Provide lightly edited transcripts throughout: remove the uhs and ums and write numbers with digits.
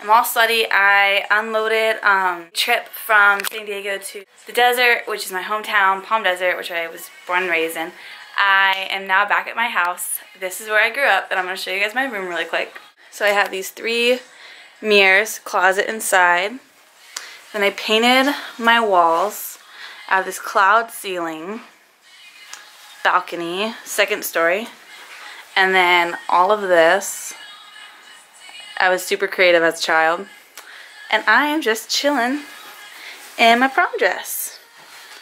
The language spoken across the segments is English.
I'm all sweaty. I unloaded trip from San Diego to the desert, which is my hometown, Palm Desert, which I was born and raised in. I am now back at my house. This is where I grew up, and I'm going to show you guys my room really quick. So I have these 3 mirrors, closet inside. Then I painted my walls. I have this cloud ceiling, balcony, 2nd story, and then all of this. I was super creative as a child, and I am just chilling in my prom dress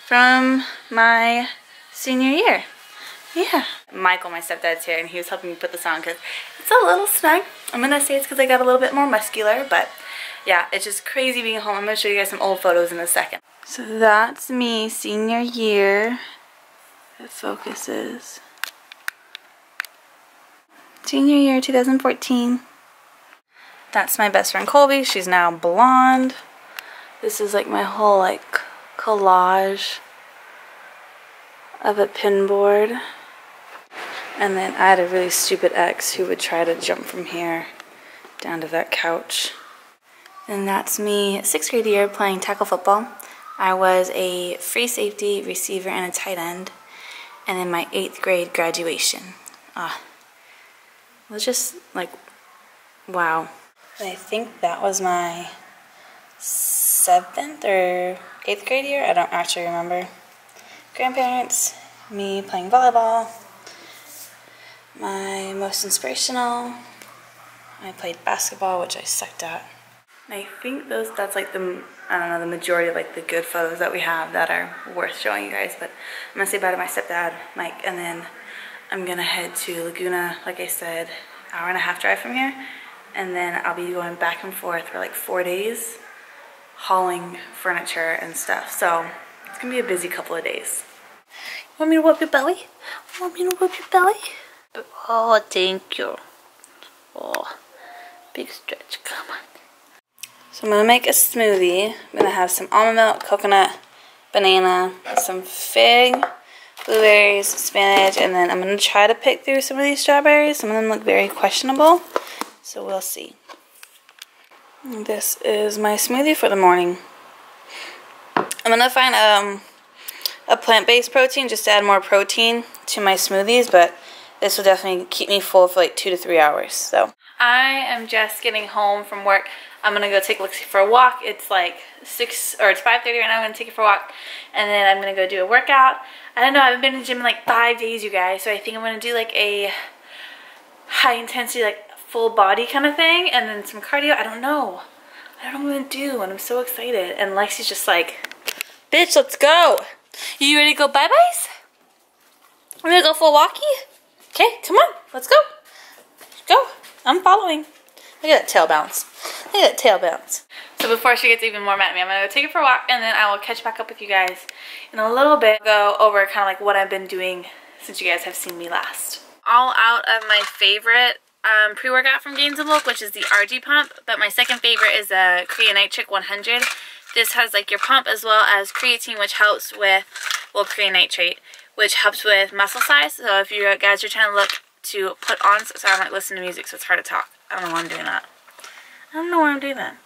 from my senior year. Yeah. Michael, my stepdad's here, and he was helping me put this on because it's a little snug. I'm gonna say it's because I got a little bit more muscular, but yeah, it's just crazy being home. I'm gonna show you guys some old photos in a second. So that's me senior year. It focuses. Senior year 2014. That's my best friend Colby. She's now blonde. This is like my whole like collage of a pinboard. And then I had a really stupid ex who would try to jump from here down to that couch. And that's me 6th grade year playing tackle football. I was a free safety, receiver, and a tight end. And then my 8th grade graduation. It was just like, wow. And I think that was my 7th or 8th grade year. I don't actually remember. Grandparents, me playing volleyball. My most inspirational, I played basketball, which I sucked at. And I think that's like the, I don't know, the majority of like the good photos that we have that are worth showing you guys. But I'm gonna say bye to my stepdad, Mike, and then I'm gonna head to Laguna, like I said, hour-and-a-half drive from here. And then I'll be going back and forth for like 4 days, hauling furniture and stuff. So it's gonna be a busy couple of days. You want me to whoop your belly? You want me to whoop your belly? Oh, thank you. Oh, big stretch, come on. So I'm gonna make a smoothie. I'm gonna have some almond milk, coconut, banana, some fig, blueberries, spinach, and then I'm gonna try to pick through some of these strawberries. Some of them look very questionable. So we'll see. This is my smoothie for the morning. I'm gonna find a plant-based protein just to add more protein to my smoothies, but this will definitely keep me full for like 2 to 3 hours. So I am just getting home from work. I'm gonna go take Lexi for a walk. It's like 6 or it's 5:30 right now. I'm gonna take her for a walk, and then I'm gonna go do a workout. I don't know. I haven't been to the gym in like 5 days, you guys. So I think I'm gonna do like a high intensity, like full body kind of thing, and then some cardio. I don't know what I'm gonna do, and I'm so excited. And Lexi's just like, bitch, let's go. You ready to go bye-byes? We're gonna go for a walkie? Okay, come on, let's go. Go, I'm following. Look at that tail bounce. Look at that tail bounce. So before she gets even more mad at me, I'm gonna go take her for a walk, and then I will catch back up with you guys in a little bit. Go over kind of like what I've been doing since you guys have seen me last. All out of my favorite pre-workout from Gains and Bulk, which is the RG pump, but my second favorite is a Creatinic 100. This has like your pump as well as creatine, which helps with, well, creatinitrate, which helps with muscle size. So if you guys are trying to look to put on, so I'm like listening to music, so it's hard to talk. I don't know why I'm doing that. I don't know why I'm doing that.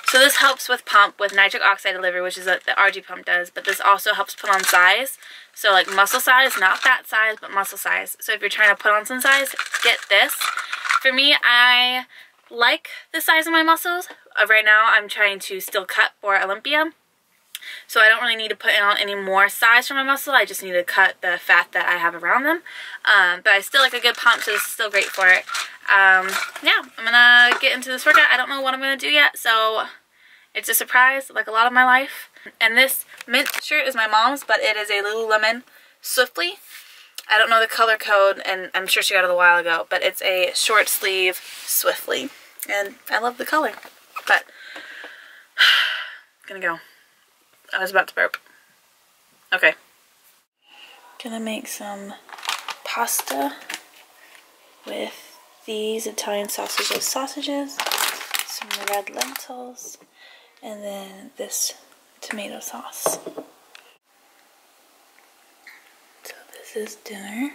So this helps with pump with nitric oxide delivery, which is what the RG pump does, but this also helps put on size. So like muscle size, not fat size, but muscle size. So if you're trying to put on some size, get this. For me, I like the size of my muscles. Right now, I'm trying to still cut for Olympia. So I don't really need to put on any more size for my muscle. I just need to cut the fat that I have around them. But I still like a good pump, so this is still great for it. Yeah, I'm gonna get into this workout. I don't know what I'm gonna do yet, so it's a surprise, like a lot of my life. And this mint shirt is my mom's, but it is a Lululemon Swiftly. I don't know the color code, and I'm sure she got it a while ago, but it's a short sleeve Swiftly. And I love the color. But, gonna go. I was about to burp. Okay. Gonna make some pasta with these Italian sausages, some red lentils, and then this tomato sauce. So this is dinner.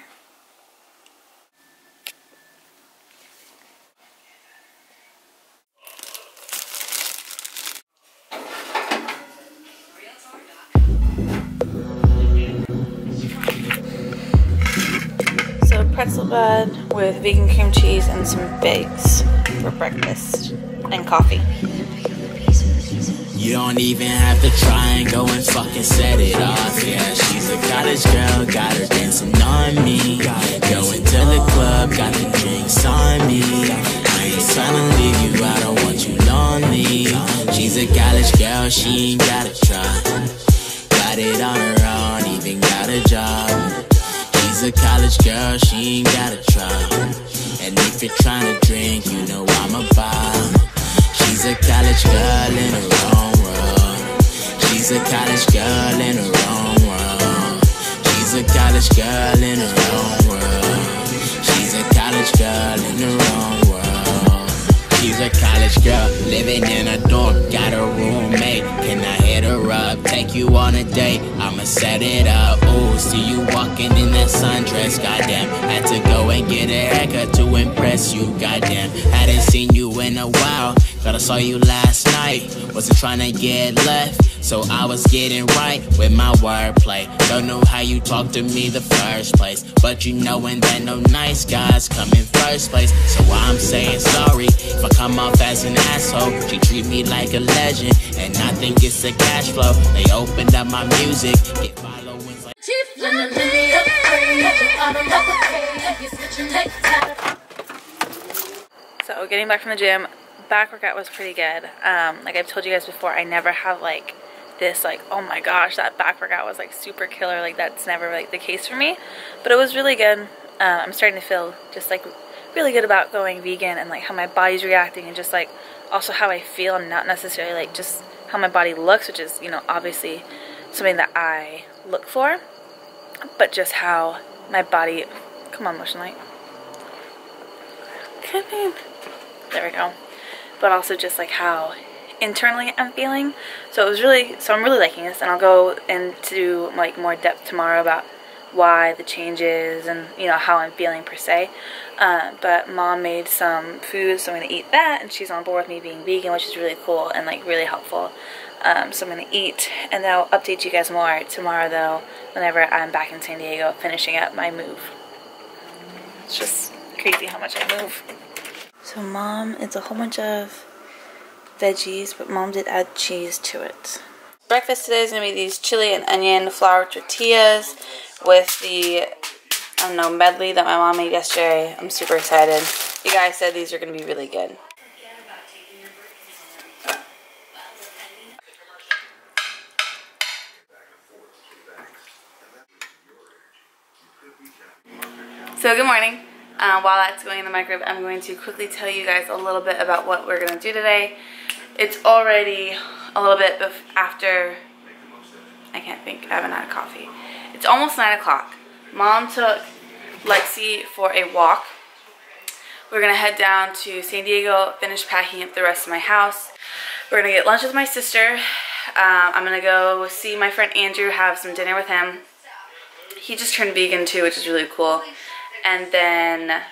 salad with vegan cream cheese and some eggs for breakfast and coffee. You don't even have to try and go and fucking set it off. Yeah, she's a college girl, got her dancing on me. Going to the club, got the drinks on me. I ain't tryna leave you, I don't want you lonely. She's a college girl, she ain't gotta try. Got it on her own, even got a job. She's a college girl, she ain't gotta try. And if you're tryna drink, you know I'm about. She's a college girl in her own world. She's a college girl in her own world. She's a college girl in her own world. She's a college girl in her own world. She's a college girl living in a dorm, got a roommate. Can I hit her up, take you on a date? I'ma set it up. Ooh, see you walking in that sundress. Goddamn, had to go and get a haircut to impress you. Goddamn, hadn't seen you in a while. Thought I saw you last night. Wasn't trying to get left, so I was getting right with my wordplay. Don't know how you talk to me the first place, but you knowin' that no nice guys come in first place. So I'm saying sorry if I come off as an asshole. She treat me like a legend, and I think it's a cash flow. They opened up my music, get followings like So getting back from the gym, back workout was pretty good. Like I've told you guys before, I never have like this like, oh my gosh, that back workout was like super killer. Like that's never like the case for me, but it was really good. I'm starting to feel just like really good about going vegan and like how my body's reacting, and just like also how I feel, and not necessarily like just how my body looks, which is, you know, obviously something that I look for, but just how my body, come on, motion light, come in, there we go. But also just like how internally I'm feeling. So it was really, so I'm really liking this, and I'll go into like more depth tomorrow about why the changes and, you know, how I'm feeling per se. But mom made some food, so I'm gonna eat that, and she's on board with me being vegan, which is really cool and like really helpful. So I'm gonna eat, and then I'll update you guys more tomorrow though, whenever I'm back in San Diego finishing up my move. It's just crazy how much I move. So mom, it's a whole bunch of veggies, but mom did add cheese to it. Breakfast today is going to be these chili and onion flour tortillas with the, I don't know, medley that my mom made yesterday. I'm super excited. You guys said these are going to be really good. So good morning. While that's going in the microwave, I'm going to quickly tell you guys a little bit about what we're going to do today. It's already a little bit after, I can't think, I haven't had coffee. It's almost 9 o'clock. Mom took Lexi for a walk. We're going to head down to San Diego, finish packing up the rest of my house. We're going to get lunch with my sister. I'm going to go see my friend Andrew, have some dinner with him. He just turned vegan too, which is really cool. And then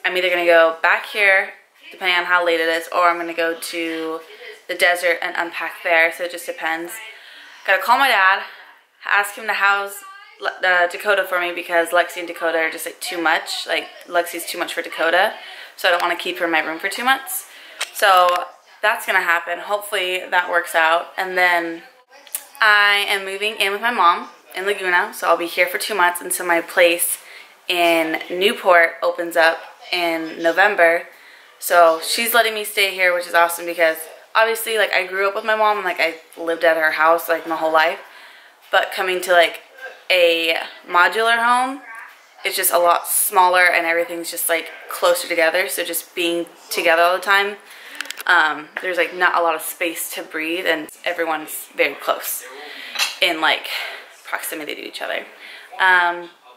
I'm either going to go back here, depending on how late it is, or I'm going to go to the desert and unpack there, so it just depends. Gotta call my dad, ask him to house Dakota for me, because Lexi and Dakota are just like too much. Like Lexi's too much for Dakota, so I don't want to keep her in my room for 2 months. So that's going to happen. Hopefully that works out. And then I am moving in with my mom in Laguna, so I'll be here for 2 months until my place in Newport opens up in November. So she's letting me stay here, which is awesome, because obviously like I grew up with my mom and like I lived at her house like my whole life, but coming to like a modular home, it's just a lot smaller and everything's just like closer together. So just being together all the time, there's like not a lot of space to breathe, and everyone's very close in like proximity to each other.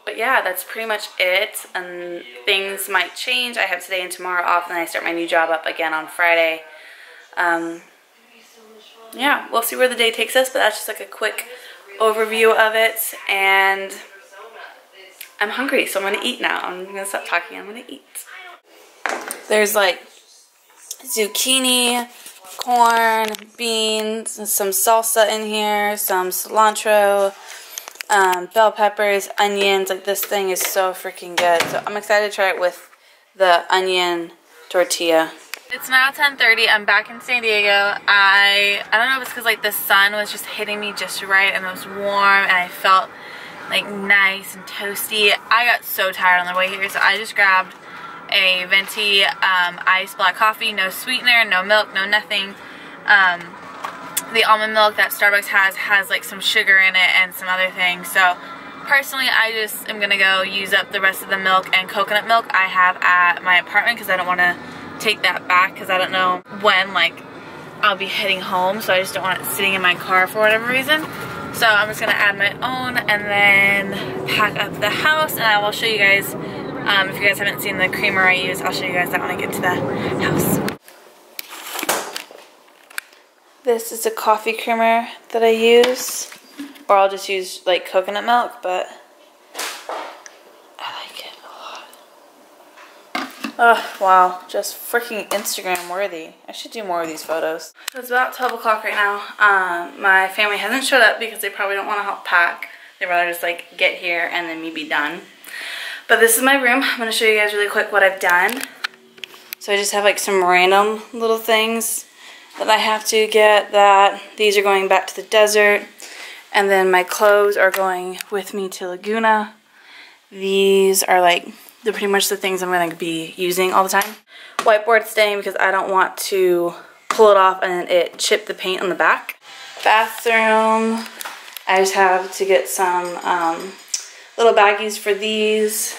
But yeah, that's pretty much it, and things might change. I have today and tomorrow off, and then I start my new job up again on Friday. Yeah, we'll see where the day takes us, but that's just like a quick overview of it, and I'm hungry, so I'm going to eat now. I'm going to stop talking, I'm going to eat. There's like zucchini, corn, beans, and some salsa in here, some cilantro, bell peppers, onions. Like, this thing is so freaking good. So I'm excited to try it with the onion tortilla. It's now 10:30. I'm back in San Diego. I don't know if it's because like the sun was just hitting me just right and it was warm and I felt like nice and toasty. I got so tired on the way here, so I just grabbed a venti iced black coffee, no sweetener, no milk, no nothing. The almond milk that Starbucks has like some sugar in it and some other things. So personally, I just am gonna go use up the rest of the milk and coconut milk I have at my apartment because I don't want to take that back because I don't know when like I'll be heading home, so I just don't want it sitting in my car for whatever reason. So I'm just gonna add my own and then pack up the house, and I will show you guys if you guys haven't seen the creamer I use. I'll show you guys that when I get to the house. This is a coffee creamer that I use, or I'll just use like coconut milk, but I like it a lot. Oh, wow, just freaking Instagram worthy. I should do more of these photos. So it's about 12 o'clock right now. My family hasn't showed up because they probably don't want to help pack. They'd rather just like get here and then me be done. But this is my room. I'm going to show you guys really quick what I've done. So I just have like some random little things that I have to get. That these are going back to the desert. And then my clothes are going with me to Laguna. These are like pretty much the things I'm going to be using all the time. Whiteboard staying because I don't want to pull it off and it chip the paint on the back. Bathroom. I just have to get some little baggies for these.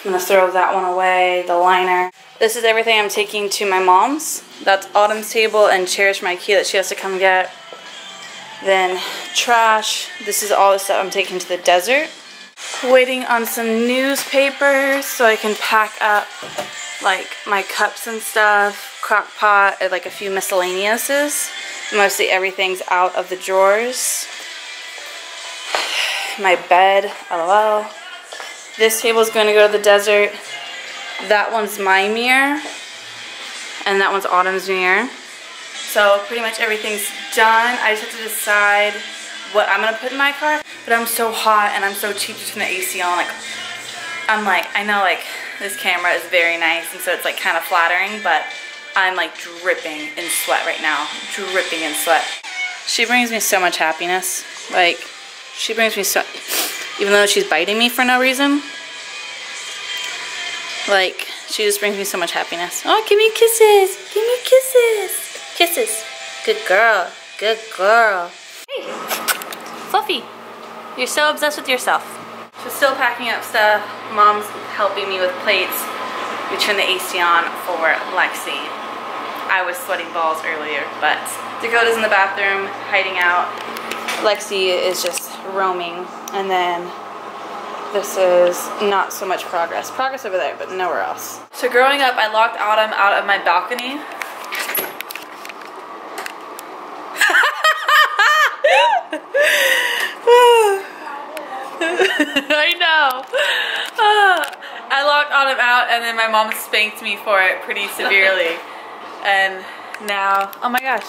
I'm going to throw that one away, the liner. This is everything I'm taking to my mom's. That's Autumn's table and chairs for my key that she has to come get. Then trash. This is all the stuff I'm taking to the desert. Waiting on some newspapers so I can pack up like my cups and stuff, crock pot, and like a few miscellaneouses. Mostly everything's out of the drawers. My bed, lol. This table is going to go to the desert. That one's my mirror, and that one's Autumn's mirror. So pretty much everything's done. I just have to decide what I'm going to put in my car. But I'm so hot and I'm so cheap to turn the AC on. I'm like, I know like this camera is very nice and so it's like kind of flattering, but I'm like dripping in sweat right now. Dripping in sweat. She brings me so much happiness. Like, she brings me so, even though she's biting me for no reason, like, she just brings me so much happiness. Oh, give me kisses. Give me kisses. Kisses. Good girl. Good girl. Hey, Fluffy. You're so obsessed with yourself. So still packing up stuff. Mom's helping me with plates. We turned the AC on for Lexi. I was sweating balls earlier, but Dakota's in the bathroom, hiding out. Lexi is just roaming. And then this is not so much progress. Progress over there, but nowhere else. So growing up, I locked Autumn out of my balcony. I know. I locked Autumn out and then my mom spanked me for it pretty severely. And now, oh my gosh.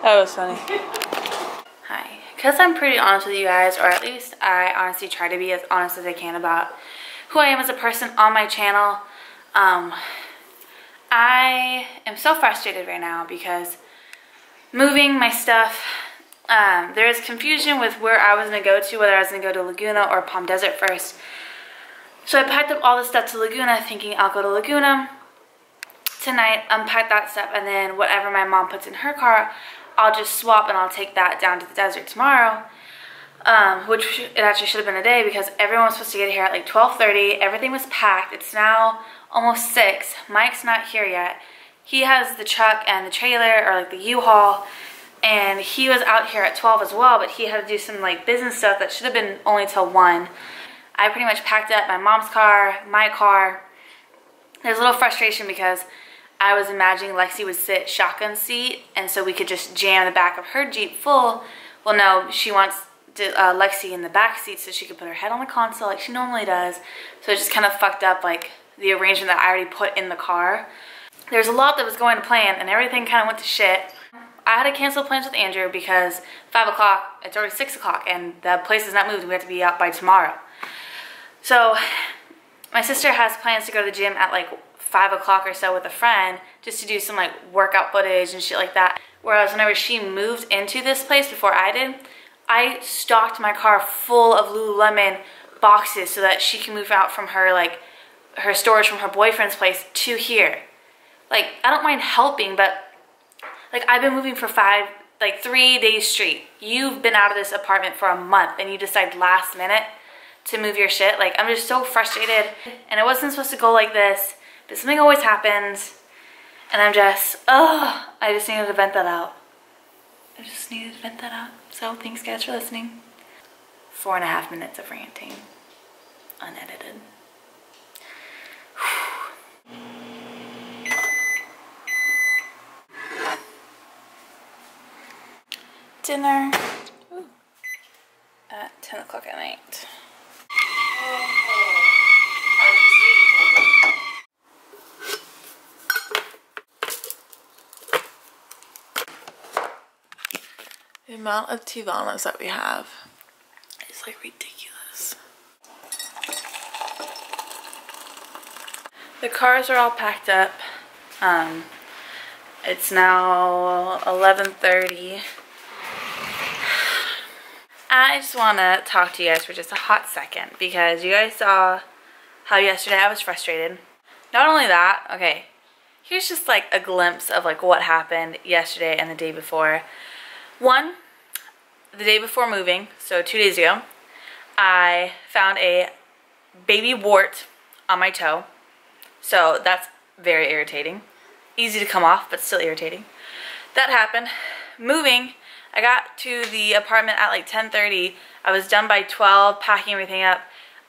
That was funny. Hi. Because I'm pretty honest with you guys, or at least I honestly try to be as honest as I can about who I am as a person on my channel. I am so frustrated right now because moving my stuff, there is confusion with where I was going to go to, whether I was going to go to Laguna or Palm Desert first. So I packed up all the stuff to Laguna thinking I'll go to Laguna tonight, unpack that stuff, and then whatever my mom puts in her car, I'll just swap and I'll take that down to the desert tomorrow. Which it actually should have been a day because everyone was supposed to get here at like 12:30. Everything was packed. It's now almost 6. Mike's not here yet. He has the truck and the trailer, or like the U-Haul, and he was out here at 12 as well, but he had to do some like business stuff that should have been only till 1. I pretty much packed up my mom's car, my car. There's a little frustration because I was imagining Lexi would sit shotgun seat and so we could just jam the back of her Jeep full. Well, no, she wants Lexi in the back seat so she could put her head on the console like she normally does. So it just kind of fucked up like the arrangement that I already put in the car. there's a lot that was going to plan and everything kind of went to shit. I had to cancel plans with Andrew because 5 o'clock, it's already 6 o'clock and the place is not moved and we have to be out by tomorrow. So my sister has plans to go to the gym at like 5 o'clock or so with a friend just to do some like workout footage and shit like that. Whereas whenever she moved into this place before I did, I stocked my car full of Lululemon boxes so that she can move out from her like her storage from her boyfriend's place to here. Like, I don't mind helping, but like I've been moving for 3 days straight. You've been out of this apartment for a month and you decide last minute to move your shit. Like, I'm just so frustrated and it wasn't supposed to go like this, but something always happens and I'm just, I just needed to vent that out. I just needed to vent that out. So thanks guys for listening. 4.5 minutes of ranting, unedited. Dinner at 10 o'clock at night. The amount of Tivanas that we have is like ridiculous. The cars are all packed up. It's now 11:30. I just want to talk to you guys for just a hot second because you guys saw how yesterday I was frustrated. Not only that, okay, here's just like a glimpse of like what happened yesterday and the day before. One, the day before moving, so 2 days ago, I found a baby wart on my toe. So that's very irritating. Easy to come off, but still irritating. That happened. Moving, I got to the apartment at like 10:30. I was done by 12, packing everything up.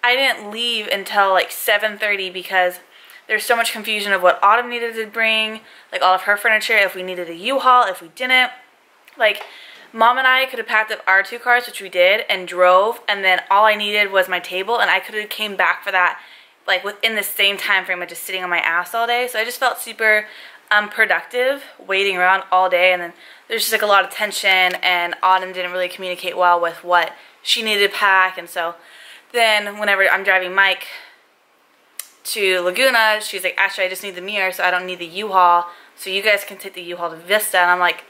I didn't leave until like 7:30 because there's so much confusion of what Autumn needed to bring, like all of her furniture, if we needed a U-Haul, if we didn't. Like, Mom and I could have packed up our 2 cars, which we did, and drove, and then all I needed was my table, and I could have came back for that like within the same time frame of just sitting on my ass all day. So I just felt super unproductive waiting around all day, and then there's just like a lot of tension, and Autumn didn't really communicate well with what she needed to pack. And so then whenever I'm driving Mike to Laguna, she's like, actually I just need the mirror, so I don't need the U-Haul, so you guys can take the U-Haul to Vista. And I'm like,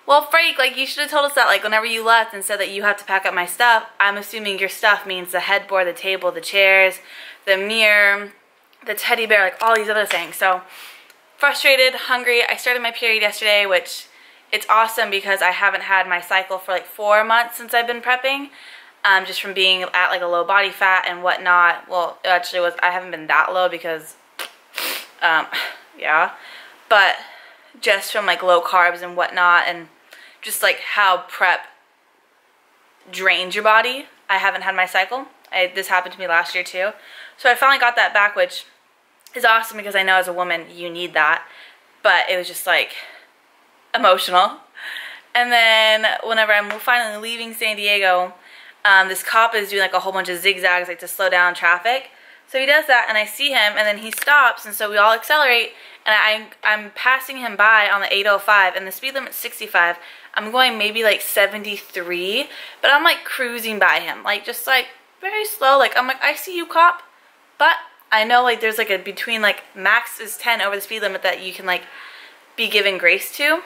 well, freak, like you should have told us that like whenever you left and said that you have to pack up my stuff. I'm assuming your stuff means the headboard, the table, the chairs, the mirror, the teddy bear, like all these other things. So frustrated, hungry. I started my period yesterday, which it's awesome because I haven't had my cycle for like 4 months since I've been prepping, just from being at like a low body fat and whatnot. Well, it actually was, I haven't been that low because, yeah, but just from like low carbs and whatnot, and just like how prep drains your body. I haven't had my cycle. This happened to me last year too. So I finally got that back, which is awesome because I know as a woman you need that. But it was just like emotional. And then whenever I'm finally leaving San Diego, this cop is doing like a whole bunch of zigzags like to slow down traffic. So he does that and I see him and then he stops, and so we all accelerate, and I'm passing him by on the 805 and the speed limit's 65. I'm going maybe like 73, but I'm like cruising by him, like just like very slow. Like I'm like, I see you, cop, but I know like there's like a between like max is 10 over the speed limit that you can like be given grace to.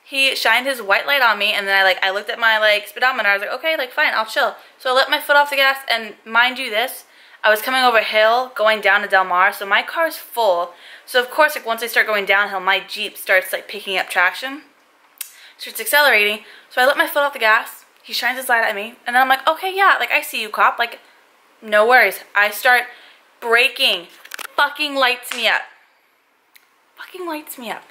He shined his white light on me, and then I looked at my like speedometer. I was like, okay, like fine, I'll chill. So I let my foot off the gas, and mind you this, I was coming over a hill going down to Del Mar, so my car's full. So of course, like once I start going downhill, my Jeep starts like picking up traction, starts accelerating. So I let my foot off the gas. He shines his light at me, and then I'm like, okay, yeah, like I see you, cop, like no worries. I start braking, fucking lights me up, fucking lights me up.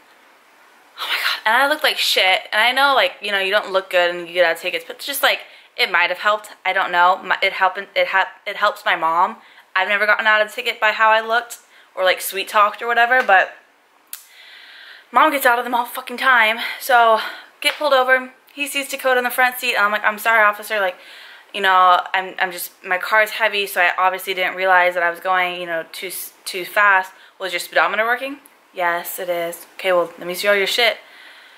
Oh my god, and I looked like shit, and I know, like, you know, you don't look good and you get out of tickets, but it's just like, it might have helped, I don't know. It helps my mom. I've never gotten out of the ticket by how I looked, or like sweet talked or whatever, but Mom gets out of them all fucking time. So, get pulled over, he sees Dakota in the front seat, and I'm like, I'm sorry, officer, like, you know, my car is heavy, so I obviously didn't realize that I was going, you know, too fast. Was your speedometer working? Yes, it is. Okay, well, let me see all your shit.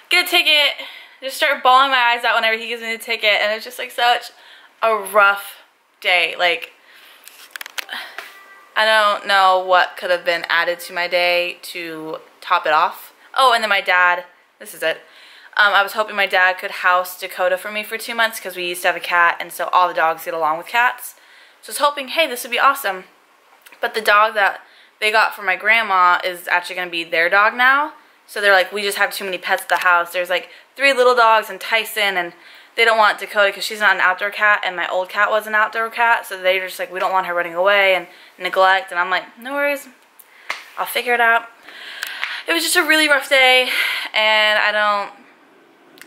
Get a ticket. Just start bawling my eyes out whenever he gives me the ticket, and it's just like such a rough day. Like, I don't know what could have been added to my day to top it off. Oh, and then my dad, this is it. I was hoping my dad could house Dakota for me for 2 months because we used to have a cat, and so all the dogs get along with cats. So I was hoping, hey, this would be awesome. But the dog that they got for my grandma is actually going to be their dog now. So they're like, we just have too many pets at the house. There's like 3 little dogs and Tyson, and they don't want Dakota because she's not an outdoor cat, and my old cat was an outdoor cat. So they're just like, we don't want her running away and neglect. And I'm like, no worries. I'll figure it out. It was just a really rough day, and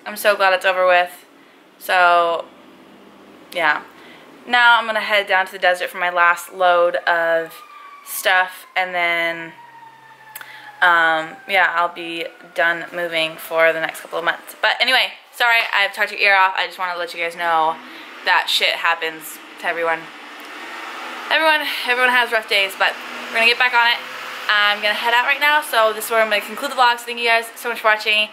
I'm so glad it's over with. So, yeah. Now I'm going to head down to the desert for my last load of stuff, and then, yeah, I'll be done moving for the next couple of months. But anyway, sorry, I've talked your ear off. I just want to let you guys know that shit happens to everyone. Everyone has rough days, but we're going to get back on it. I'm going to head out right now, so this is where I'm going to conclude the vlog. So thank you guys so much for watching.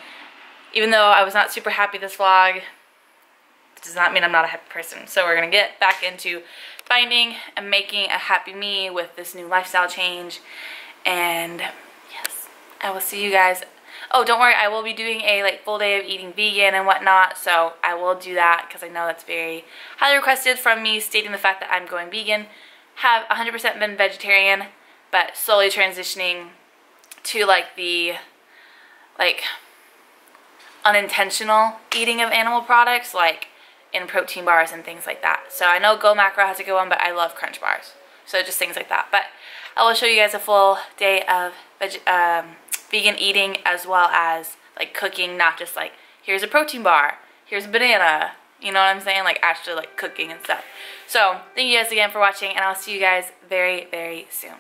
Even though I was not super happy this vlog, it does not mean I'm not a happy person. So we're going to get back into finding and making a happy me with this new lifestyle change. And yes, I will see you guys. Oh, don't worry, I will be doing a like full day of eating vegan and whatnot. So I will do that because I know that's very highly requested from me, stating the fact that I'm going vegan. Have 100% been vegetarian, but slowly transitioning to like the unintentional eating of animal products, like in protein bars and things like that. So I know Go Macro has a good one, but I love Crunch bars. So just things like that. But I will show you guys a full day of vegan eating, as well as like cooking, not just like, here's a protein bar, here's a banana, you know what I'm saying? Like actually like cooking and stuff. So thank you guys again for watching, and I'll see you guys very, very soon.